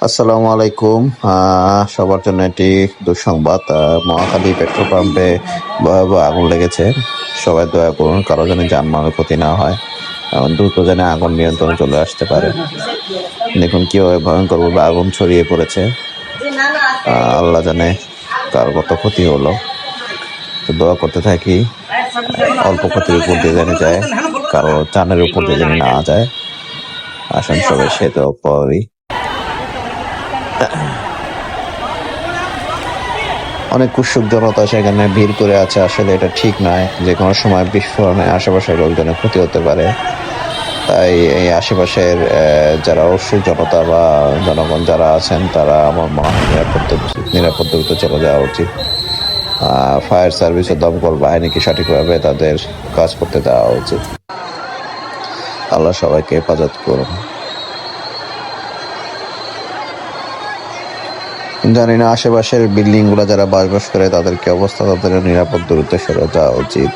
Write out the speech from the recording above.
আসসালামু আলাইকুম। সবার জন্য এটি দুঃসংবাদ। মহাখালী পেট্রোল পাম্পে ভয়াবহ আগুন লেগেছে। সবাই দয়া করুন, কারো যেন যানমালের ক্ষতি না হয় এবং দ্রুত যেন আগুন নিয়ন্ত্রণে চলে আসতে পারে। দেখুন কিভাবে ভয়ঙ্করভাবে আগুন ছড়িয়ে পড়েছে। আল্লাহ জানে কার কত ক্ষতি হলো। তো দোয়া করতে থাকি অল্প ক্ষতির উপর দিয়ে জেনে যায়, কারো চানের উপর দিয়ে জেনে না যায়। আসুন সবাই সে দোয়া করি। অনেক উৎসুক জনতা সেখানে ভিড় করে আছে। আসলে এটা ঠিক নয়, যে কোনো সময় বিস্ফোরণে আশেপাশের লোকজনের ক্ষতি হতে পারে। তাই এই আশেপাশের যারা উৎসুক জনতা বা জনগণ যারা আছেন, তারা আমার মনে হয় নিরাপদ দূরত্বে চলে যাওয়া উচিত। ফায়ার সার্ভিস ও দমকল বাহিনীকে সঠিকভাবে তাদের কাজ করতে দেওয়া উচিত। আল্লাহ সবাইকে হেফাজত করুন। জানি না আশেপাশের বিল্ডিং গুলা যারা বাস করে তাদের কি অবস্থা, তাদের নিরাপদ দূরত্বে সরে যাওয়া উচিত।